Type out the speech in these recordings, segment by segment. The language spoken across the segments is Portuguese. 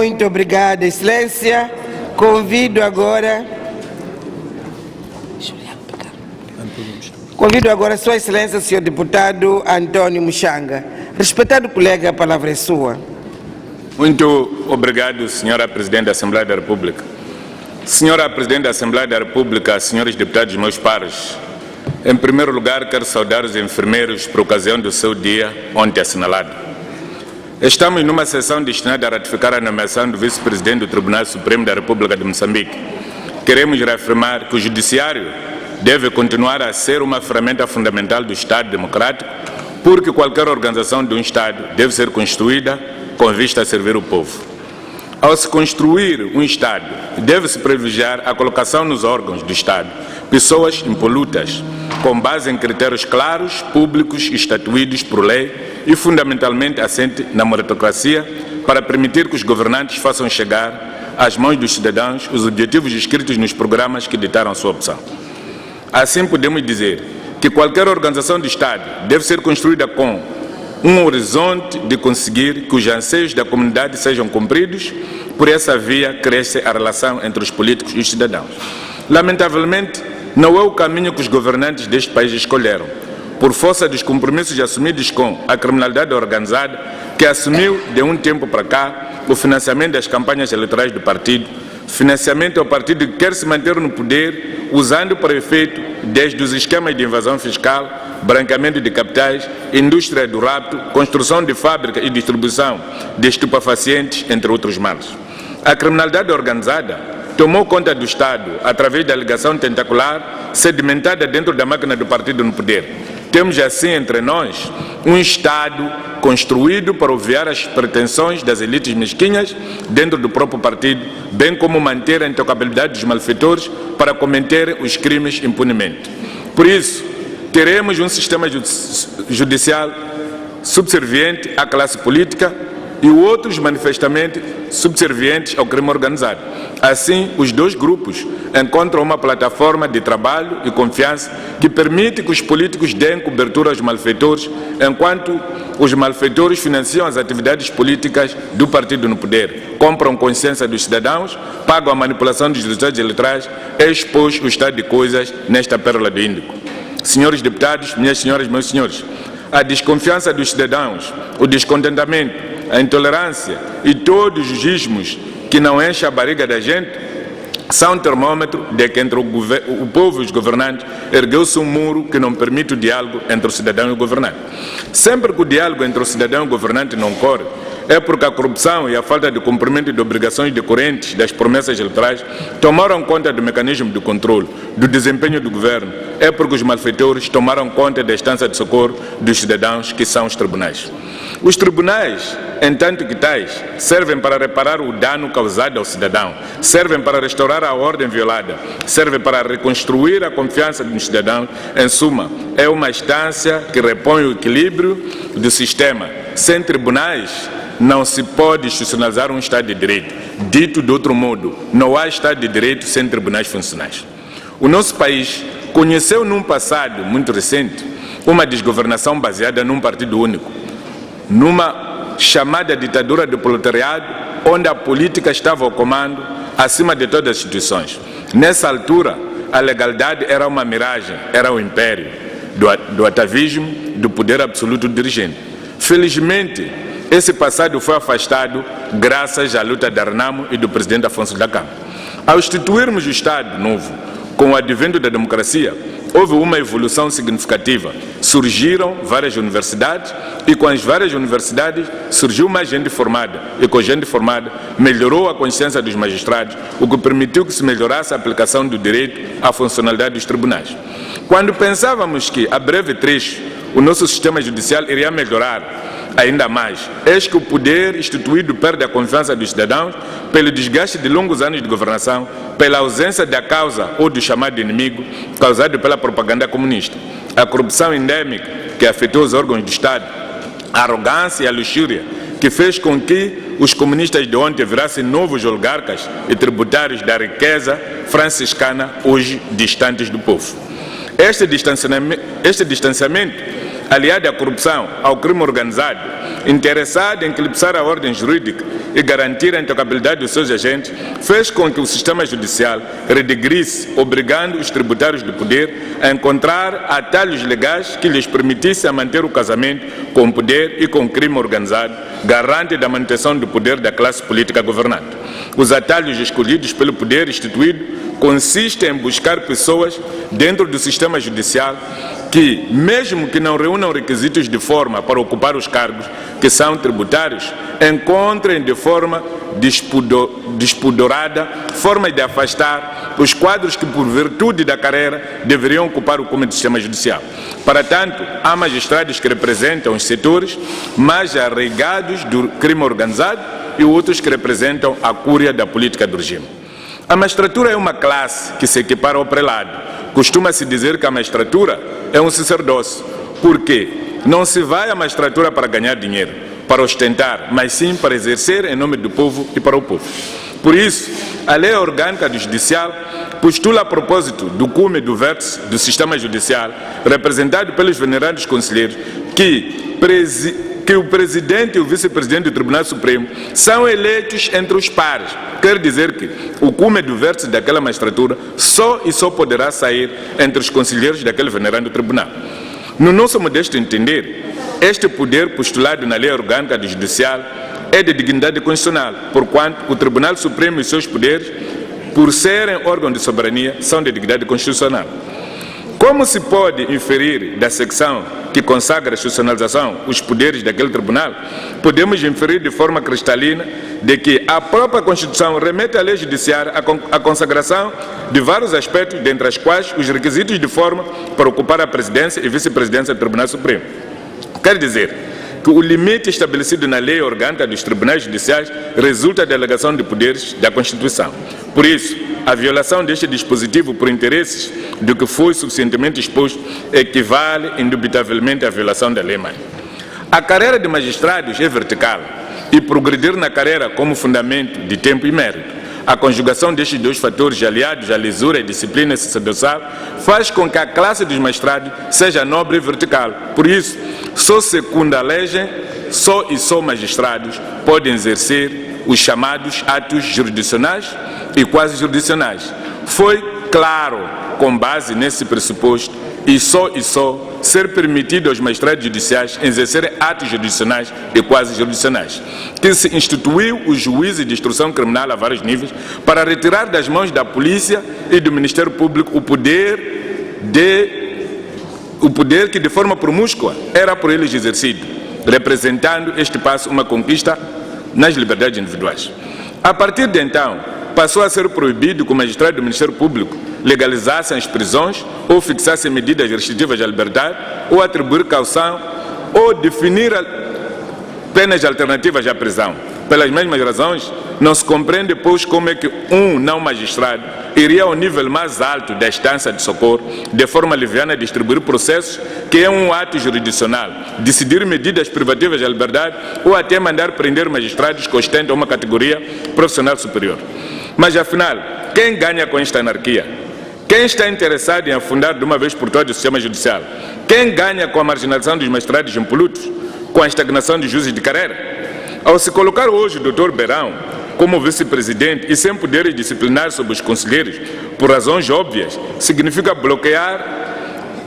Muito obrigada, Excelência. Convido agora Sua Excelência, o Sr. Deputado Antônio Muxanga. Respeitado colega, a palavra é sua. Muito obrigado, Senhora Presidente da Assembleia da República. Senhora Presidente da Assembleia da República, senhores deputados, meus pares, em primeiro lugar, quero saudar os enfermeiros por ocasião do seu dia ontem assinalado. Estamos numa sessão destinada a ratificar a nomeação do vice-presidente do Tribunal Supremo da República de Moçambique. Queremos reafirmar que o Judiciário deve continuar a ser uma ferramenta fundamental do Estado democrático, porque qualquer organização de um Estado deve ser construída com vista a servir o povo. Ao se construir um Estado, deve-se privilegiar a colocação nos órgãos do Estado pessoas impolutas, com base em critérios claros, públicos, estatuídos por lei e fundamentalmente assente na meritocracia, para permitir que os governantes façam chegar às mãos dos cidadãos os objetivos descritos nos programas que ditaram sua opção. Assim, podemos dizer que qualquer organização do Estado deve ser construída com um horizonte de conseguir que os anseios da comunidade sejam cumpridos. Por essa via, cresce a relação entre os políticos e os cidadãos. Lamentavelmente, não é o caminho que os governantes deste país escolheram, por força dos compromissos assumidos com a criminalidade organizada, que assumiu de um tempo para cá o financiamento das campanhas eleitorais do partido, financiamento ao partido que quer se manter no poder, usando para efeito desde os esquemas de invasão fiscal, branqueamento de capitais, indústria do rapto, construção de fábrica e distribuição de estupefacientes, entre outros males. A criminalidade organizada tomou conta do Estado através da ligação tentacular sedimentada dentro da máquina do partido no poder. Temos assim entre nós um Estado construído para obviar as pretensões das elites mesquinhas dentro do próprio partido, bem como manter a intocabilidade dos malfeitores para cometer os crimes impunemente. Por isso, teremos um sistema judicial subserviente à classe política e outros manifestamente subservientes ao crime organizado. Assim, os dois grupos encontram uma plataforma de trabalho e confiança que permite que os políticos deem cobertura aos malfeitores, enquanto os malfeitores financiam as atividades políticas do partido no poder, compram consciência dos cidadãos, pagam a manipulação dos resultados eleitorais e expõem o estado de coisas nesta pérola do Índico. Senhores deputados, minhas senhoras, meus senhores, a desconfiança dos cidadãos, o descontentamento, a intolerância e todos os ismos que não enchem a barriga da gente são um termômetro de que entre o povo e os governantes ergueu-se um muro que não permite o diálogo entre o cidadão e o governante. Sempre que o diálogo entre o cidadão e o governante não ocorre, é porque a corrupção e a falta de cumprimento de obrigações decorrentes das promessas eleitorais tomaram conta do mecanismo de controle, do desempenho do governo. É porque os malfeitores tomaram conta da instância de socorro dos cidadãos, que são os tribunais. Os tribunais, em tanto que tais, servem para reparar o dano causado ao cidadão, servem para restaurar a ordem violada, servem para reconstruir a confiança dos cidadãos. Em suma, é uma instância que repõe o equilíbrio do sistema. Sem tribunais, não se pode institucionalizar um Estado de Direito. Dito de outro modo, não há Estado de Direito sem tribunais funcionais. O nosso país conheceu num passado muito recente uma desgovernação baseada num partido único, numa chamada ditadura do proletariado, onde a política estava ao comando acima de todas as instituições. Nessa altura, a legalidade era uma miragem, era o império do atavismo, do poder absoluto do dirigente. Felizmente, esse passado foi afastado graças à luta da Renamo e do presidente Afonso da Câmara. Ao instituirmos o Estado novo, com o advento da democracia, houve uma evolução significativa. Surgiram várias universidades e com as várias universidades surgiu mais gente formada. E com gente formada melhorou a consciência dos magistrados, o que permitiu que se melhorasse a aplicação do direito à funcionalidade dos tribunais. Quando pensávamos que, a breve trecho, o nosso sistema judicial iria melhorar ainda mais, eis que o poder instituído perde a confiança dos cidadãos pelo desgaste de longos anos de governação, pela ausência da causa ou do chamado inimigo causado pela propaganda comunista. A corrupção endêmica que afetou os órgãos do Estado, a arrogância e a luxúria que fez com que os comunistas de ontem virassem novos oligarcas e tributários da riqueza franciscana, hoje distantes do povo. Este distanciamento aliada à corrupção, ao crime organizado, interessada em eclipsar a ordem jurídica e garantir a intocabilidade dos seus agentes, fez com que o sistema judicial redegrisse, obrigando os tributários do poder a encontrar atalhos legais que lhes permitissem manter o casamento com o poder e com o crime organizado, garante da manutenção do poder da classe política governante. Os atalhos escolhidos pelo poder instituído consistem em buscar pessoas dentro do sistema judicial que, mesmo que não reúnam requisitos de forma para ocupar os cargos que são tributários, encontrem de forma despudorada formas de afastar os quadros que, por virtude da carreira, deveriam ocupar o cume do sistema judicial. Para tanto, há magistrados que representam os setores mais arraigados do crime organizado e outros que representam a cúria da política do regime. A magistratura é uma classe que se equipara ao prelado. Costuma-se dizer que a magistratura é um sacerdócio, porque não se vai à magistratura para ganhar dinheiro, para ostentar, mas sim para exercer em nome do povo e para o povo. Por isso, a lei orgânica do judicial postula a propósito do cume do vértice do sistema judicial, representado pelos venerados conselheiros, que o presidente e o vice-presidente do Tribunal Supremo são eleitos entre os pares. Quer dizer que o cume do vértice daquela magistratura só poderá sair entre os conselheiros daquele venerado tribunal. No nosso modesto entender, este poder postulado na lei orgânica do judicial é de dignidade constitucional, porquanto o Tribunal Supremo e seus poderes, por serem órgão de soberania, são de dignidade constitucional. Como se pode inferir da secção que consagra a institucionalização os poderes daquele tribunal, podemos inferir de forma cristalina de que a própria Constituição remete à lei judiciária a consagração de vários aspectos, dentre as quais os requisitos de forma para ocupar a presidência e vice-presidência do Tribunal Supremo. Quer dizer que o limite estabelecido na lei orgânica dos tribunais judiciais resulta da delegação de poderes da Constituição. Por isso, a violação deste dispositivo por interesses do que foi suficientemente exposto equivale indubitavelmente à violação da lei-mãe. A carreira de magistrados é vertical e progredir na carreira como fundamento de tempo e mérito. A conjugação destes dois fatores, aliados à lisura e disciplina sacerdotal, faz com que a classe dos magistrados seja nobre e vertical. Por isso, só segundo a lei, só magistrados podem exercer os chamados atos jurisdicionais e quase jurisdicionais. Foi claro, com base nesse pressuposto, e só ser permitido aos magistrados judiciais exercerem atos jurisdicionais e quase jurisdicionais, que se instituiu o juízo de instrução criminal a vários níveis para retirar das mãos da polícia e do Ministério Público o poder que de forma promíscua era por eles exercido, representando este passo uma conquista nas liberdades individuais. A partir de então, passou a ser proibido que o magistrado do Ministério Público legalizassem as prisões ou fixassem medidas restritivas à liberdade ou atribuir caução ou definir penas alternativas à prisão. Pelas mesmas razões, não se compreende, pois, como é que um não magistrado iria ao nível mais alto da instância de socorro, de forma liviana, distribuir processos, que é um ato jurisdicional, decidir medidas privativas da liberdade ou até mandar prender magistrados que ostentam uma categoria profissional superior. Mas, afinal, quem ganha com esta anarquia? Quem está interessado em afundar de uma vez por todas o sistema judicial? Quem ganha com a marginalização dos magistrados impolutos? Com a estagnação dos juízes de carreira? Ao se colocar hoje o Dr. Beirão como vice-presidente e sem poderes disciplinares sobre os conselheiros, por razões óbvias, significa bloquear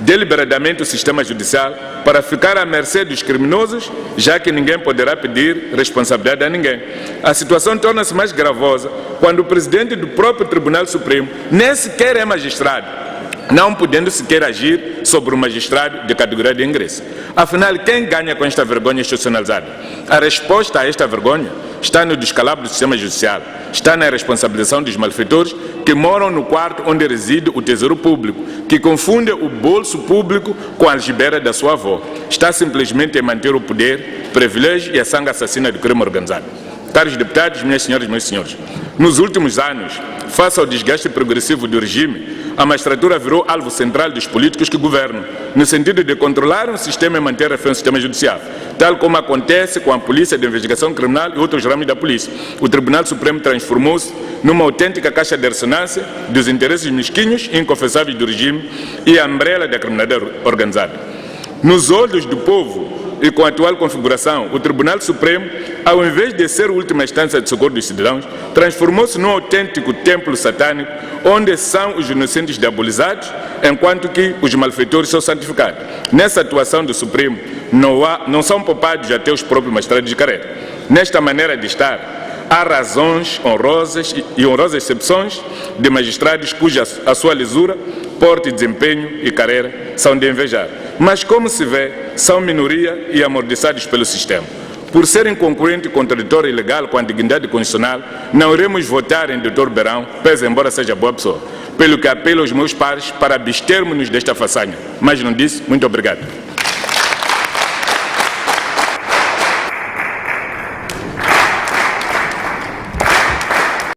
deliberadamente o sistema judicial para ficar à mercê dos criminosos, já que ninguém poderá pedir responsabilidade a ninguém. A situação torna-se mais gravosa quando o presidente do próprio Tribunal Supremo nem sequer é magistrado, não podendo sequer agir sobre o magistrado de categoria de ingresso. Afinal, quem ganha com esta vergonha institucionalizada? A resposta a esta vergonha está no descalabro do sistema judicial, está na responsabilização dos malfeitores que moram no quarto onde reside o tesouro público, que confundem o bolso público com a algibera da sua avó. Está simplesmente em manter o poder, privilégio e a sangue assassina do crime organizado. Caros deputados, minhas senhoras e meus senhores, nos últimos anos, face ao desgaste progressivo do regime, a magistratura virou alvo central dos políticos que governam, no sentido de controlar um sistema e manter refém o sistema judicial, tal como acontece com a Polícia de Investigação Criminal e outros ramos da polícia. O Tribunal Supremo transformou-se numa autêntica caixa de ressonância dos interesses mesquinhos e inconfessáveis do regime e a umbrella da criminalidade organizada. Nos olhos do povo e com a atual configuração, o Tribunal Supremo, ao invés de ser a última instância de socorro dos cidadãos, transformou-se num autêntico templo satânico, onde são os inocentes diabolizados, enquanto que os malfeitores são santificados. Nessa atuação do Supremo, não são poupados até os próprios magistrados de carreira. Nesta maneira de estar, há razões honrosas e honrosas exceções de magistrados cuja a sua lisura, porte, desempenho e carreira são de invejar. Mas, como se vê, são minoria e amordaçados pelo sistema. Por serem concorrente, contraditório e ilegal com a dignidade constitucional, não iremos votar em Dr. Beirão, pese embora seja boa pessoa, pelo que apelo aos meus pares para abstermos-nos desta façanha. Mas não disse, muito obrigado.